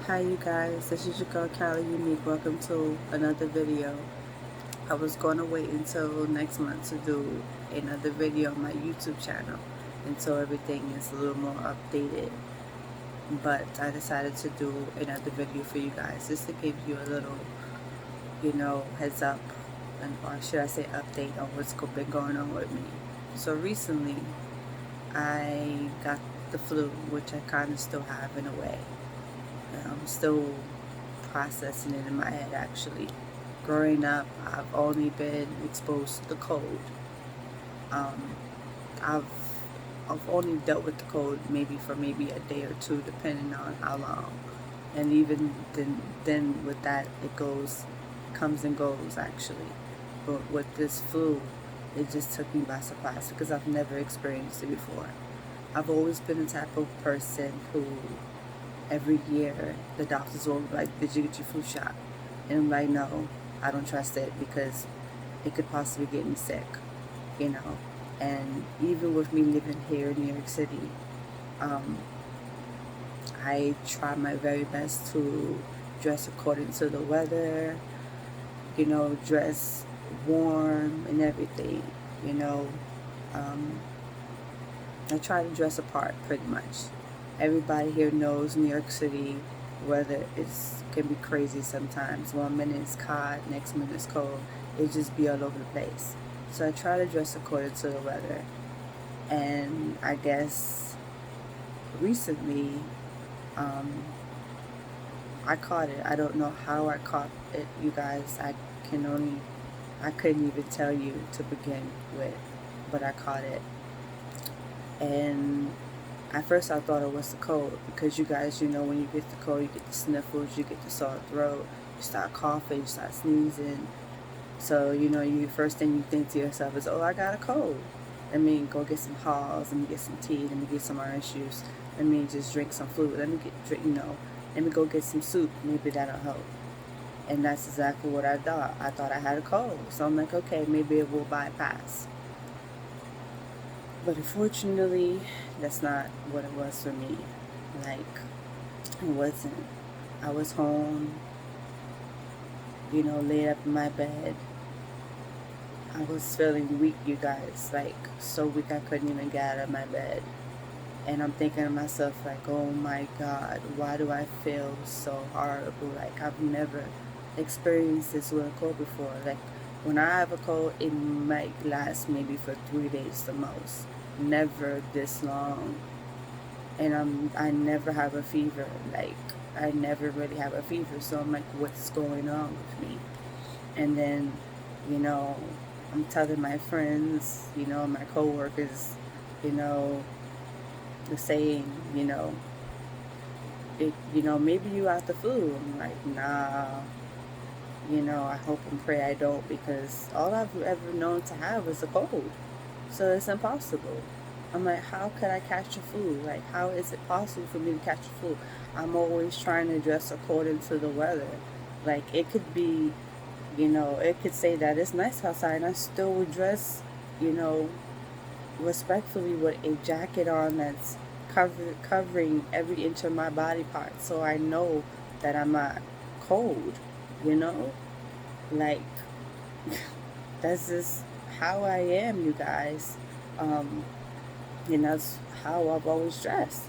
Hi you guys, this is your girl Callie Unique. Welcome to another video. I was going to wait until next month to do another video on my YouTube channel until everything is a little more updated. But I decided to do another video for you guys just to give you a little, heads up, or should I say update on what's been going on with me. So recently, I got the flu, which I kind of still have in a way. I'm still processing it in my head actually. Growing up, I've only been exposed to the cold. Um, I've I've only dealt with the cold maybe for maybe a day or two, depending on how long. And even then with that, comes and goes actually. But with this flu, it just took me by surprise because I've never experienced it before. I've always been the type of person who every year the doctors will be like, did you get your flu shot? And I'm like, no, I don't trust it because it could possibly get me sick, you know. And even with me living here in New York City, um, I try my very best to dress according to the weather, dress warm and everything, you know. Um, I try to dress apart pretty much. Everybody here knows New York City weather is can be crazy sometimes. One minute it's hot, next minute it's cold. It just be all over the place. So I try to dress according to the weather. And I guess recently, um, I caught it. I don't know how I caught it, you guys. I couldn't even tell you to begin with, but I caught it. And at first I thought it was the cold because you guys, when you get the cold, you get the sniffles, you get the sore throat, you start coughing, you start sneezing. So, you first thing you think to yourself is, oh, I got a cold. Let me go get some Halls, let me get some tea, let me get some orange juice, let me just drink some fluid, let me go get some soup, maybe that'll help. And that's exactly what I thought. I thought I had a cold. So I'm like, okay, maybe it will bypass. But unfortunately, that's not what it was for me. Like, it wasn't. I was home, laid up in my bed. I was feeling weak, you guys. Like, so weak I couldn't even get out of my bed. And I'm thinking to myself, like, oh my God, why do I feel so horrible? Like, I've never experienced this with a cold before. Like, when I have a cold, it might last maybe for 3 days the most. Never this long. And I never have a fever. Like, I never really have a fever. So I'm like, what's going on with me? And then, you know, I'm telling my friends, my coworkers, you know, the saying, maybe you out the flu. I'm like, nah, I hope and pray I don't because all I've ever known to have is a cold. So it's impossible. I'm like, how could I catch a flu? Like, how is it possible for me to catch a flu? I'm always trying to dress according to the weather. Like, it could be, it could say that it's nice outside and I still would dress, you know, respectfully with a jacket on that's covering every inch of my body part so I know that I'm not cold, you know? Like, that's just how I am, you guys. Um, and that's how I've always dressed,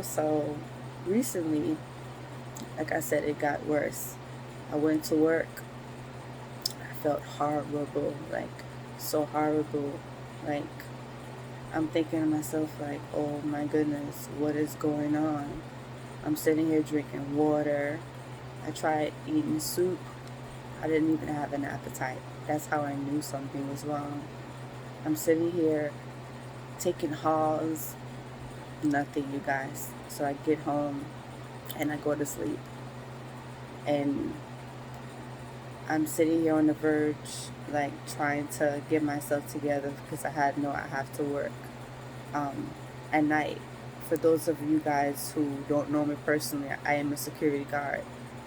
So recently, like I said, it got worse. I went to work. I felt horrible, like so horrible. Like I'm thinking to myself, like, oh my goodness, what is going on? I'm sitting here drinking water. I tried eating soup. I didn't even have an appetite. That's how I knew something was wrong. I'm sitting here taking Halls. Nothing, you guys. So I get home and I go to sleep. And I'm sitting here on the verge, like trying to get myself together because I have to work at night. For those of you guys who don't know me personally, I am a security guard.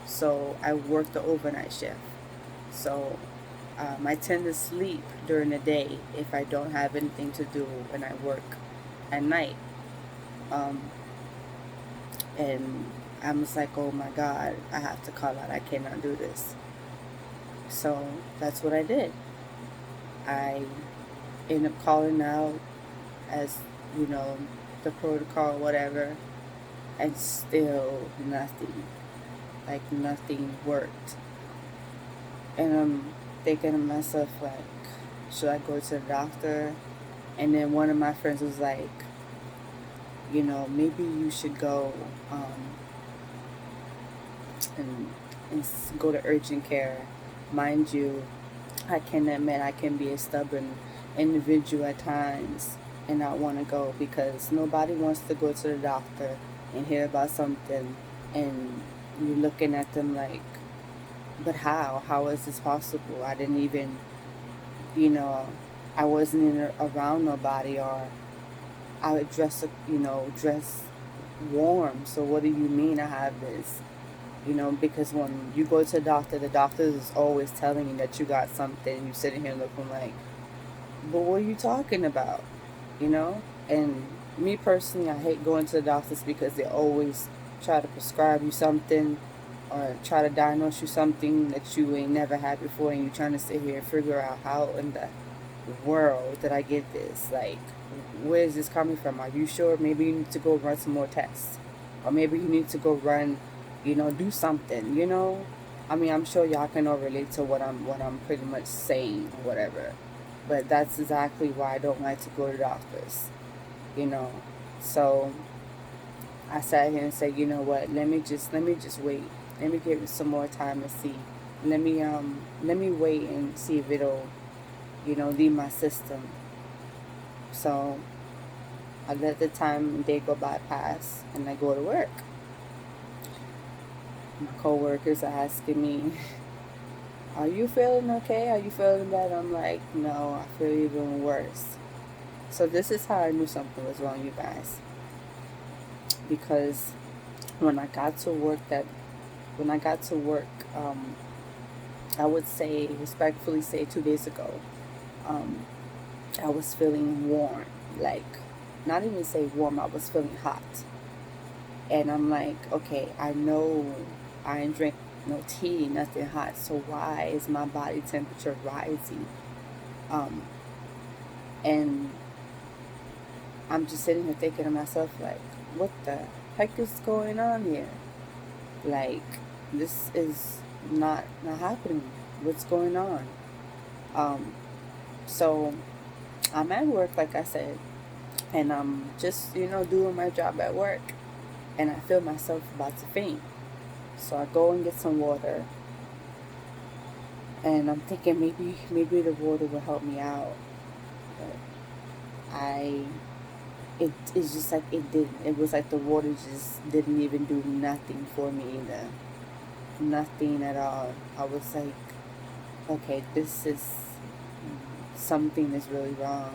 So I work the overnight shift. So I tend to sleep during the day if I don't have anything to do and I work at night. Um, and I'm just like, oh my God, I have to call out. I cannot do this. So that's what I did. I ended up calling out as, you know, the protocol, whatever, and still nothing. Like nothing worked. And I'm thinking to myself, like, should I go to the doctor? And then one of my friends was like, you know, maybe you should go um, and, go to urgent care. Mind you, I can admit I can be a stubborn individual at times and not want to go because nobody wants to go to the doctor and hear about something and you're looking at them like, but how? How is this possible? I didn't even, you know, I wasn't around nobody, or I would dress, dress warm. So what do you mean I have this? Because when you go to the doctor is always telling you that you got something. You're sitting here looking like, but what are you talking about? You know? And me personally, I hate going to the doctors because they always try to prescribe you something or try to diagnose you something that you ain't never had before, and you're trying to sit here and figure out how in the world did I get this? Like, where is this coming from? Are you sure? Maybe you need to go run some more tests. Or maybe you need to go run, do something, I mean, I'm sure y'all can all relate to what I'm pretty much saying, whatever. But that's exactly why I don't like to go to doctors, you know. So I sat here and said, you know what, let me just wait. Let me give it some more time and see. Let me wait and see if it'll, leave my system. So I let the time and day go by pass and I go to work. My coworkers are asking me, are you feeling okay? Are you feeling bad? I'm like, no, I feel even worse. So this is how I knew something was wrong, you guys. Because when I got to work when I got to work, I would say, respectfully say 2 days ago, um, I was feeling warm. Like, not even say warm, I was feeling hot. And I'm like, okay, I know I didn't drink no tea, nothing hot. So why is my body temperature rising? Um, and I'm just sitting here thinking to myself, like, what the heck is going on here? Like, this is not happening. What's going on? Um, so I'm at work, like I said, and I'm just, doing my job at work, and I feel myself about to faint. So I go and get some water, and I'm thinking maybe the water will help me out. But it's just like it didn't. It was like the water just didn't even do nothing for me either. Nothing at all. I was like, okay, this is something is really wrong.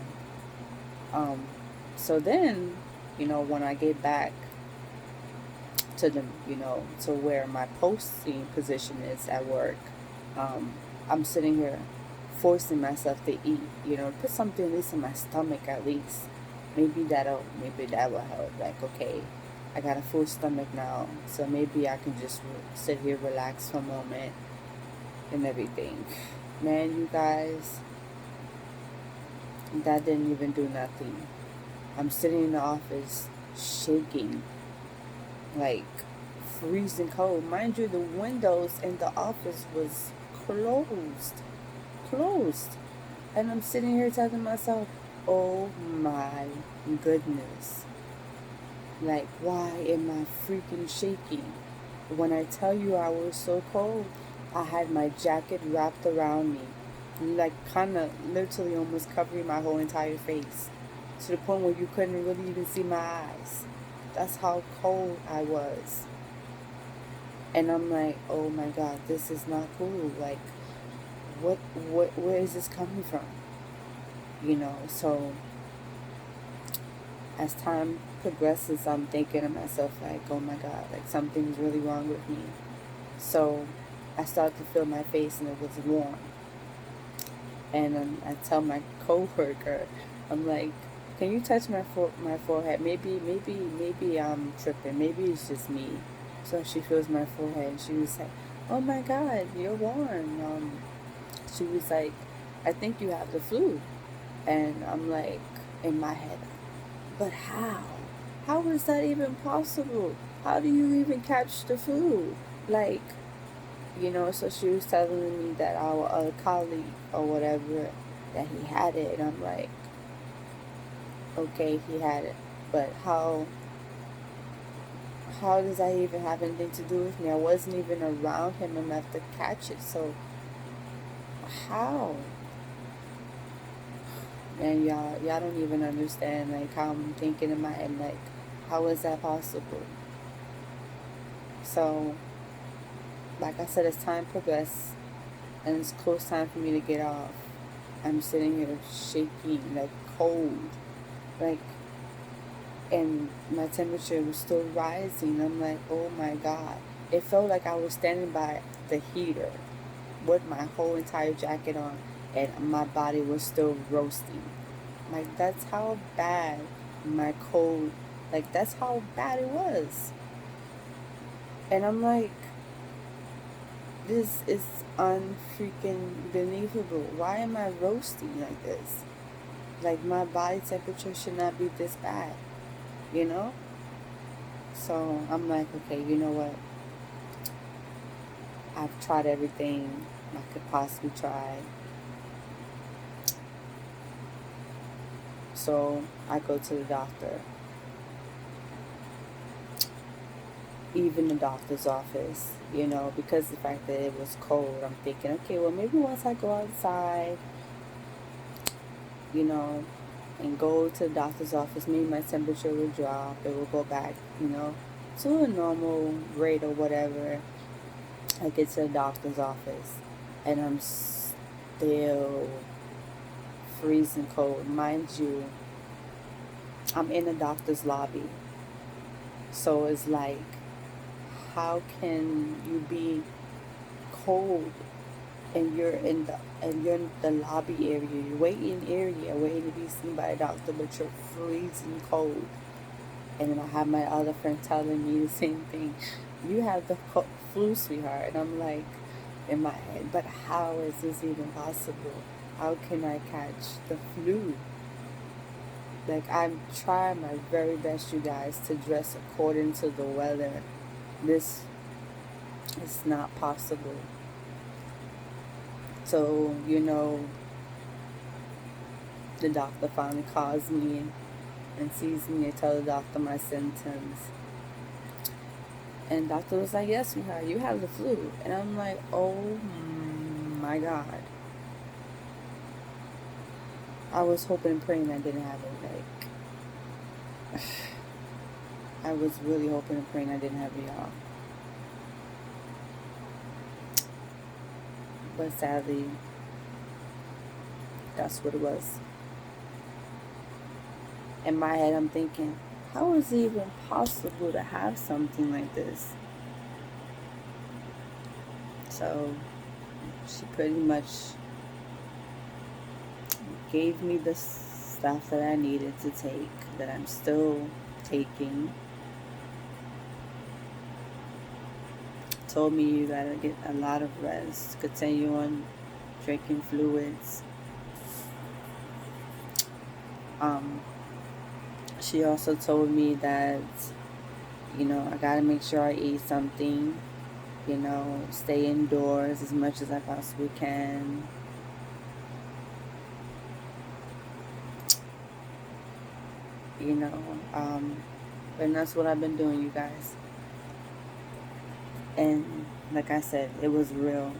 Um, so then, when I get back to to where my posting position is at work, um, I'm sitting here forcing myself to eat, put something at least in my stomach at least. Maybe that will help. Like, okay, I got a full stomach now, so maybe I can just sit here, relax for a moment, and everything. Man, you guys, that didn't even do nothing. I'm sitting in the office shaking, like freezing cold. Mind you, the windows in the office was closed. Closed. And I'm sitting here telling myself, oh my goodness. Like, why am I freaking shaking? When I tell you I was so cold, I had my jacket wrapped around me, like kind of literally almost covering my whole entire face, to the point where you couldn't really even see my eyes. That's how cold I was. And I'm like, oh my God, this is not cool. Like, where is this coming from? So as time progresses, I'm thinking to myself, like, oh my God, like something's really wrong with me. So I start to feel my face and it was warm. And I tell my coworker, I'm like, can you touch my forehead? Maybe I'm tripping. Maybe it's just me. So she feels my forehead. She was like, "Oh my God, you're warm." She was like, "I think you have the flu." And I'm like, in my head, but how? How is that even possible? How do you even catch the flu? Like, so she was telling me that our other colleague or whatever, that he had it. And I'm like, okay, he had it. But how does that even have anything to do with me? I wasn't even around him enough to catch it. So how? And y'all don't even understand like how I'm thinking in my head, like, how is that possible? So, like I said, as time progressed and it's close time for me to get off, I'm sitting here shaking, like cold, like, and my temperature was still rising. I'm like, oh my God. It felt like I was standing by the heater with my whole entire jacket on and my body was still roasting. Like, that's how bad my cold, like, that's how bad it was. And I'm like, this is unfreaking believable. Why am I roasting like this? Like, my body temperature should not be this bad, you know? So I'm like, okay, you know what? I've tried everything I could possibly try. So I go to the doctor. Even the doctor's office, because the fact that it was cold, I'm thinking, okay, well, maybe once I go outside, you know, and go to the doctor's office, maybe my temperature will drop. It will go back, to a normal rate or whatever. I get to the doctor's office, and I'm still freezing cold. Mind you, I'm in the doctor's lobby. So it's like, how can you be cold and you're in the lobby area, you're waiting area, waiting to be seen by a doctor, but you're freezing cold. And then I have my other friend telling me the same thing. You have the flu, sweetheart. And I'm like, in my head, but how is this even possible? How can I catch the flu? Like, I'm trying my very best, you guys, to dress according to the weather. This is not possible. So, the doctor finally calls me and sees me and tell the doctor my symptoms. And the doctor was like, yes, sweetheart, you have the flu. And I'm like, oh my God. I was hoping and praying I didn't have it. Like, I was really hoping and praying I didn't have it, y'all. But sadly, that's what it was. In my head, I'm thinking, how is it even possible to have something like this? So she pretty much gave me the stuff that I needed to take, that I'm still taking. Told me you gotta get a lot of rest, continue on drinking fluids. She also told me that, I gotta make sure I eat something, stay indoors as much as I possibly can. And that's what I've been doing, you guys. And like I said, it was real.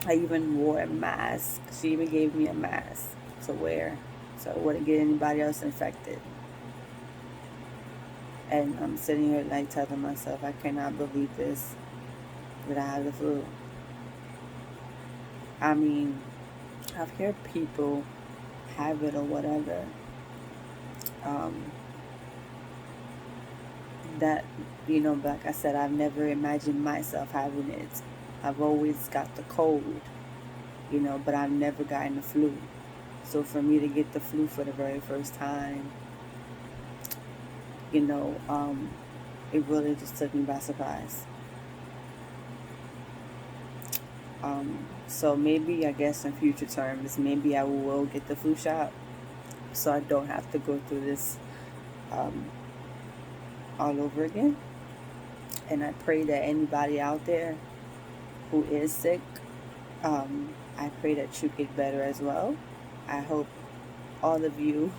I even wore a mask. She even gave me a mask to wear so I wouldn't get anybody else infected. And I'm sitting here like telling myself, I cannot believe this, that I have the flu. I mean, I've heard people have it or whatever. That, like I said, I've never imagined myself having it. I've always got the cold, but I've never gotten the flu. So for me to get the flu for the very first time, It really just took me by surprise. So maybe, I guess in future terms, maybe I will get the flu shot so I don't have to go through this um, all over again. And I pray that anybody out there who is sick, I pray that you get better as well. I hope all of you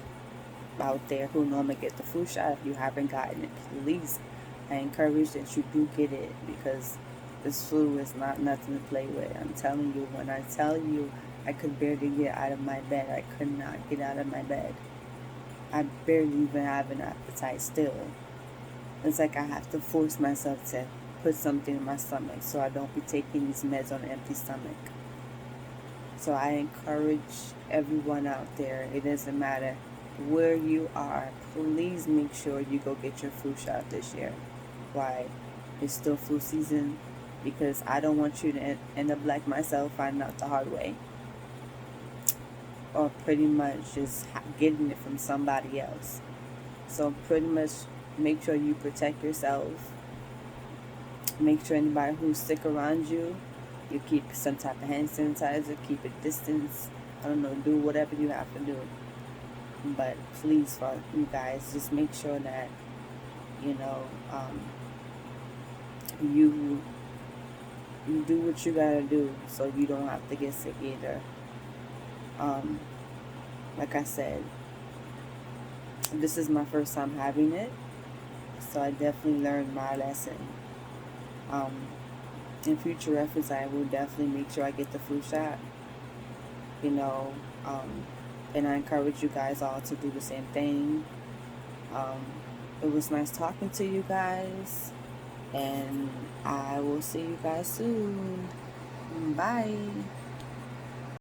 out there who normally get the flu shot, if you haven't gotten it, please, I encourage that you do get it, because this flu is not nothing to play with. I'm telling you, when I tell you I could barely get out of my bed, I could not get out of my bed. I barely even have an appetite still. It's like I have to force myself to put something in my stomach so I don't be taking these meds on an empty stomach. So I encourage everyone out there, it doesn't matter where you are, please make sure you go get your flu shot this year. Why? It's still flu season, because I don't want you to end up like myself, finding out the hard way, or pretty much just getting it from somebody else. So pretty much make sure you protect yourself. Make sure anybody who's sick around you, you keep some type of hand sanitizer, keep a distance. I don't know, do whatever you have to do. But please, for you guys, just make sure that, you know, you do what you gotta do so you don't have to get sick either. Like I said, this is my first time having it, so I definitely learned my lesson. Um, in future efforts, I will definitely make sure I get the flu shot, you know, and I encourage you guys all to do the same thing. Um, it was nice talking to you guys, and I will see you guys soon. Bye.